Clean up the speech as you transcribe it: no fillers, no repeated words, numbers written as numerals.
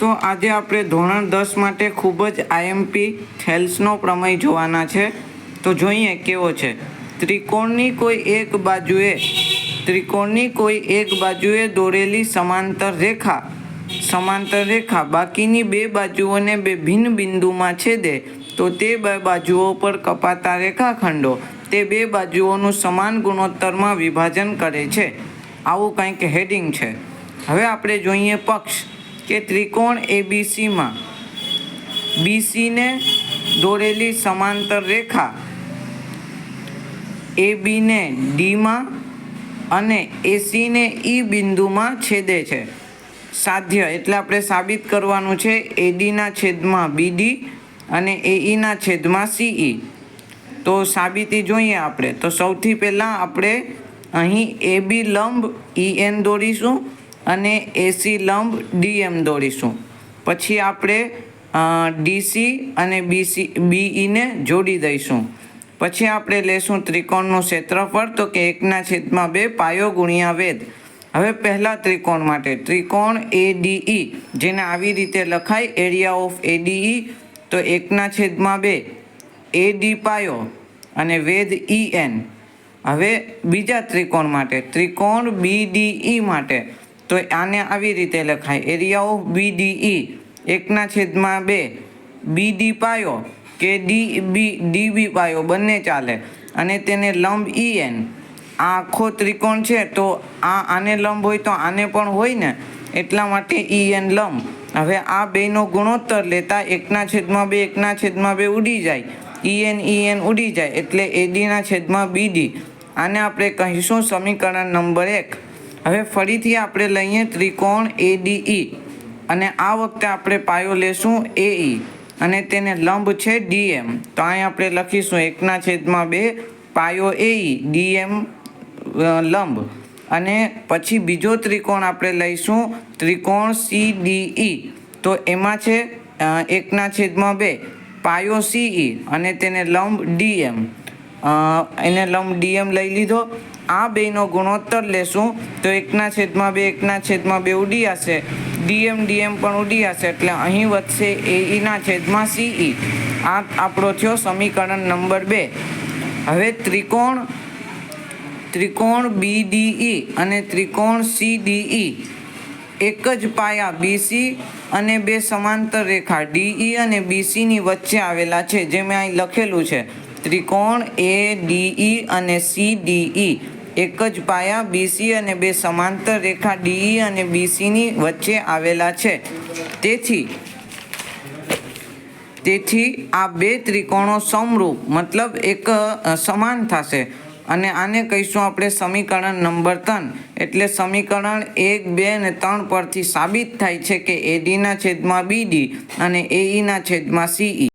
તો આજે આપણે ધોરણ 10 માટે ખૂબ જ આઈએમપી થેલ્સનો પ્રમેય જોવાના છે। તો જોઈએ કેવો છે। ત્રિકોણની કોઈ એક બાજુએ દોરેલી સમાંતર રેખા બાકીની બે બાજુઓને બે ભિન્ન બિંદુમાં છેદે તો તે બે બાજુઓ પર કપાતા રેખાખંડો તે બે બાજુઓનું સમાન ગુણોત્તરમાં વિભાજન કરે છે। આવું કંઈક હેડિંગ છે। હવે આપણે જોઈએ પક્ષ કે ત્રિકોણ એબીસીમાં બીસીને દોરેલી સમાંતર રેખા એબીને ડીમાં અને એસીને ઈ બિંદુમાં છેદે છે। સાધ્ય એટલે આપણે સાબિત કરવાનું છે એડીના છેદમાં બીડી અને એઈના છેદમાં સીઈ। તો સાબિતી જોઈએ આપણે। તો સૌથી પહેલાં આપણે અહીં એબી લંબ ઈએન દોરીશું અને એસી લંબ ડીએમ દોરીશું। પછી આપણે ડીસી અને બીઈને જોડી દઈશું। પછી આપણે લેશું ત્રિકોણનું ક્ષેત્રફળ તો કે 1/2 પાયો ગુણ્યા વેધ। હવે પહેલા ત્રિકોણ માટે ત્રિકોણ એડીઈ જેને આવી રીતે લખાય એરિયા ઓફ એડીઈ તો 1/2 એડી પાયો અને વેધ ઈએન। હવે બીજા ત્રિકોણ માટે ત્રિકોણ બીડીઈ માટે તો આને આવી રીતે લખાય એરિયા ઓફ બીડીઈ 1/2 બીડી પાયો કે ડીબી પાયો બંને ચાલે અને તેને લંબ ઈએન। આ આખો ત્રિકોણ છે તો આને લંબ હોય તો આને પણ હોય ને એટલા માટે ઈએન લંબ। હવે આ બેનો ગુણોત્તર લેતા 1/2 ઉડી જાય ઈએન ઉડી જાય એટલે એડીના છેદમાં બીડી। આને આપણે કહીશું સમીકરણ નંબર 1। હવે ફરીથી આપણે લઈએ ત્રિકોણ એડીઈ અને આ વખતે આપણે પાયો લેશું એઈ અને તેને લંબ છે ડીએમ। તો અહીં આપણે લખીશું 1/2 પાયો એઈ ડીએમ લંબ। અને પછી બીજો ત્રિકોણ આપણે લઈશું ત્રિકોણ સીડીઈ તો એમાં છે 1/2 પાયો સીઈ અને તેને લંબ ડીએમ। એને લંબ ડીએમ લઈ લીધો। આ બેનો ગુણોત્તર લેશું તો 1/2 ઉડી જશે ડીએમ પણ ઉડી જશે એટલે અહીં વધશે એઈના છેદમાં સીઈ। આ આપણો થયો સમીકરણ નંબર 2। હવે ત્રિકોણ બીડીઈ અને ત્રિકોણ સીડીઈ એક જ પાયા બીસી અને બે સમાંતર રેખા ડીઈ અને બીસીની વચ્ચે આવેલા છે જે મેં અહીં લખેલું છે। ત્રિકોણ એડીઈ અને સીડીઈ એક જ પાયા બીસી અને બે સમાંતર રેખા ડીઈ અને બીસીની વચ્ચે આવેલા છે। તેથી આ બે ત્રિકોણો સમરૂપ મતલબ એક સમાન થશે અને આને કહીશું આપણે સમીકરણ નંબર 3। એટલે સમીકરણ 1, 2 અને 3 પરથી સાબિત થાય છે કે એડીના છેદમાં બીડી અને એઈના છેદમાં સીઈ।